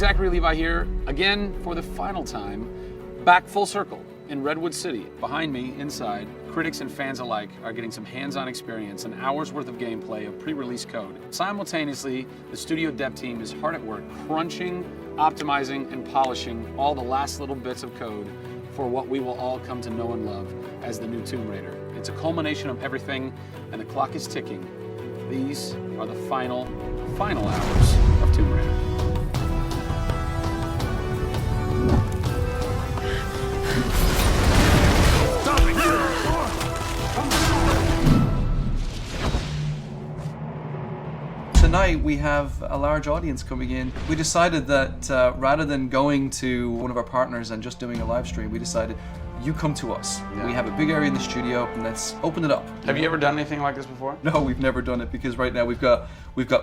Zachary Levi here, again for the final time, back full circle in Redwood City. Behind me, inside, critics and fans alike are getting some hands-on experience, an hour's worth of gameplay of pre-release code. Simultaneously, the studio dev team is hard at work, crunching, optimizing, and polishing all the last little bits of code for what we will all come to know and love as the new Tomb Raider. It's a culmination of everything, and the clock is ticking. These are the final hours of Tomb Raider. Tonight we have a large audience coming in. We decided that rather than going to one of our partners and just doing a live stream, we decided you come to us. Yeah. We have a big area in the studio and let's open it up. Have you ever done anything like this before? No, we've never done it because right now we've got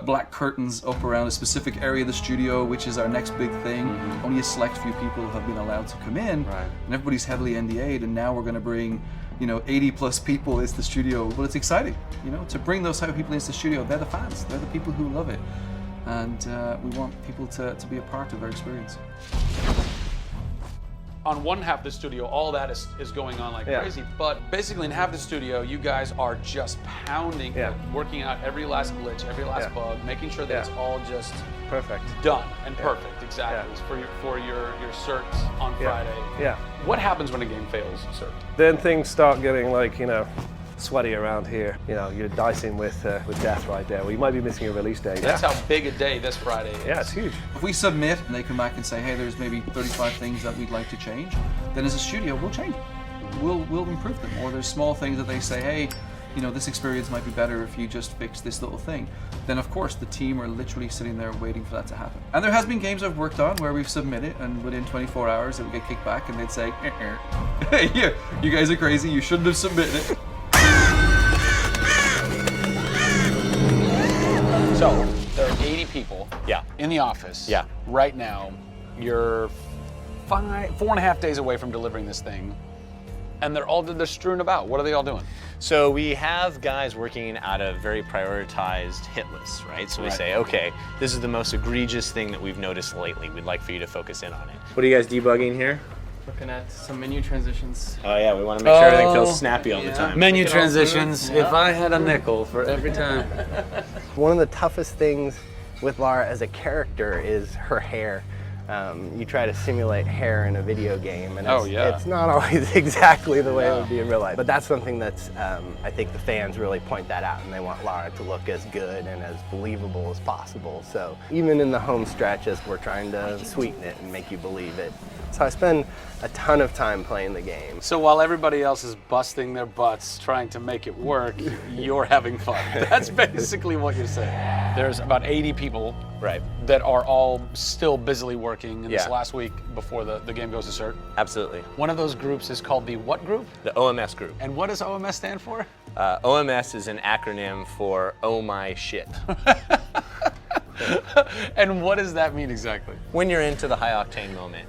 black curtains up around a specific area of the studio, which is our next big thing. Mm-hmm. Only a select few people have been allowed to come in, right. And everybody's heavily NDA'd, and now we're going to bring 80 plus people into the studio. Well, it's exciting, to bring those type of people into the studio. They're the fans, they're the people who love it. And we want people to be a part of their experience. On one half of the studio, all that is going on like crazy, but basically in half the studio, you guys are just pounding, working out every last glitch, every last bug, making sure that it's all just perfect, done and perfect, exactly, for your certs on Friday. Yeah. What happens when a game fails, cert? Then things start getting like, sweaty around here. You're dicing with death right there. Well, you might be missing a release date. That's how big a day this Friday is. Yeah, it's huge. If we submit and they come back and say, hey, there's maybe 35 things that we'd like to change, then as a studio, we'll change it. We'll improve them. Or there's small things that they say, hey, this experience might be better if you just fix this little thing. Then of course the team are literally sitting there waiting for that to happen. And there has been games I've worked on where we've submitted and within 24 hours it would get kicked back and they'd say, hey, yeah, you guys are crazy, you shouldn't have submitted it. So, there are 80 people in the office right now. You're 4.5 days away from delivering this thing, and they're strewn about. What are they all doing? So we have guys working out of very prioritized hit lists, right? So we say, okay, this is the most egregious thing that we've noticed lately. We'd like for you to focus in on it. What are you guys debugging here? Looking at some menu transitions. Oh yeah, we want to make sure everything feels snappy all the time. Menu transitions, if I had a nickel for every time. One of the toughest things with Lara as a character is her hair. You try to simulate hair in a video game, and it's not always exactly the way it would be in real life. But that's something that's, I think the fans really point that out, and they want Lara to look as good and as believable as possible. So even in the home stretches, we're trying to sweeten it and make you believe it. So I spend a ton of time playing the game. So while everybody else is busting their butts trying to make it work, you're having fun. That's basically what you're saying. There's about 80 people that are all still busily working in this last week before the game goes to cert. Absolutely. One of those groups is called the what group? The OMS group. And what does OMS stand for? OMS is an acronym for Oh My Shit. And what does that mean exactly? When you're into the high octane moment,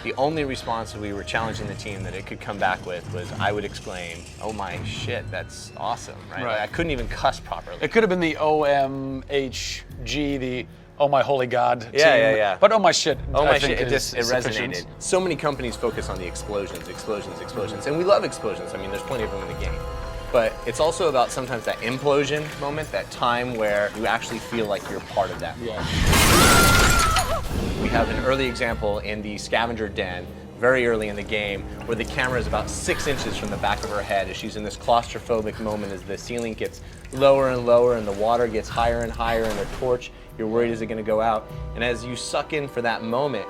the only response we were challenging the team that it could come back with was, I would exclaim, oh my shit, that's awesome, right? Like, I couldn't even cuss properly. It could have been the OMHG, the oh my holy God team. Yeah. But oh my shit, oh my shit, it resonated. So many companies focus on the explosions, and we love explosions. I mean, there's plenty of them in the game. But it's also about sometimes that implosion moment, that time where you actually feel like you're part of that. We have an early example in the scavenger den, very early in the game, where the camera is about 6 inches from the back of her head as she's in this claustrophobic moment as the ceiling gets lower and lower and the water gets higher and higher and the torch, you're worried, is it gonna go out? And as you suck in for that moment,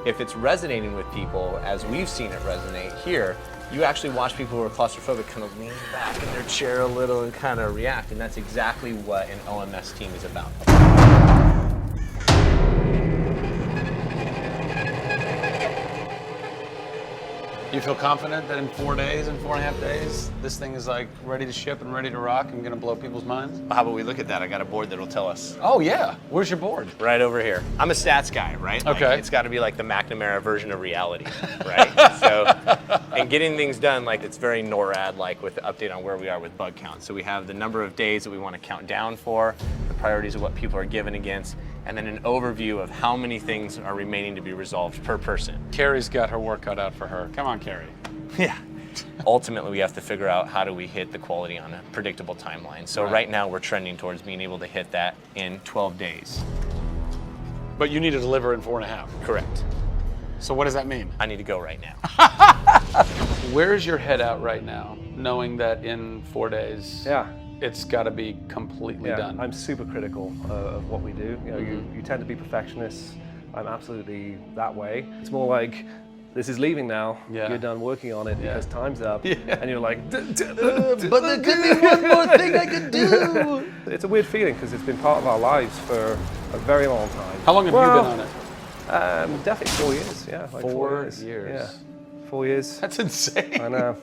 if it's resonating with people, as we've seen it resonate here, you actually watch people who are claustrophobic kind of lean back in their chair a little and kind of react, and that's exactly what an OMS team is about. You feel confident that in 4.5 days, this thing is like ready to ship and ready to rock and gonna blow people's minds? How about we look at that? I got a board that'll tell us. Oh yeah, where's your board? Right over here. I'm a stats guy, right? Okay. Like, it's gotta be like the McNamara version of reality, right? So, and getting things done, like it's very NORAD-like with the update on where we are with bug count. So we have the number of days that we wanna count down for, the priorities of what people are given against, and then an overview of how many things are remaining to be resolved per person. Carrie's got her work cut out for her. Come on, Carrie. Yeah. Ultimately, we have to figure out how do we hit the quality on a predictable timeline. So right now, we're trending towards being able to hit that in 12 days. But you need to deliver in 4.5. Correct. So what does that mean? I need to go right now. Where's your head at right now, knowing that in 4 days, Yeah. it's got to be completely done? I'm super critical of what we do. You know, you tend to be perfectionists. I'm absolutely that way. It's more like, this is leaving now. Yeah. You're done working on it because time's up. And you're like, But there could be one more thing I could do. It's a weird feeling because it's been part of our lives for a very long time. How long have you been on it? Definitely 4 years. Yeah, like 4 years. Yeah, 4 years. That's insane. I know.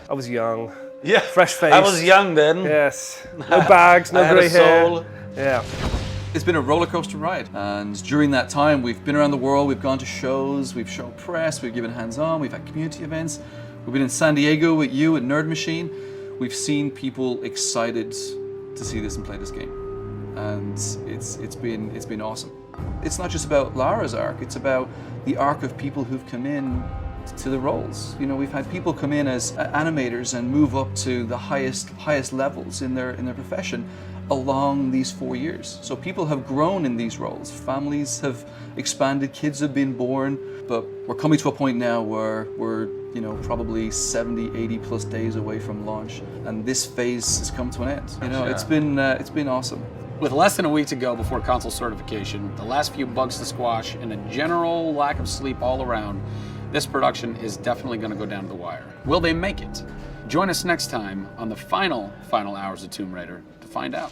I was young. Yeah. Fresh face. I was young then. Yes. No bags, no I had grey a hair. soul. Yeah. It's been a roller coaster ride, and during that time we've been around the world, we've gone to shows, we've shown press, we've given hands-on, we've had community events, we've been in San Diego with you at Nerd Machine. We've seen people excited to see this and play this game, and it's been awesome. It's not just about Lara's arc, it's about the arc of people who've come in to the roles. You know, we've had people come in as animators and move up to the highest levels in their profession along these 4 years. So people have grown in these roles, families have expanded, kids have been born, but we're coming to a point now where we're, you know, probably 70, 80 plus days away from launch, and this phase has come to an end. You know, it's been awesome. With less than a week to go before console certification, the last few bugs to squash, and a general lack of sleep all around, this production is definitely going to go down to the wire. Will they make it? Join us next time on the final hours of Tomb Raider to find out.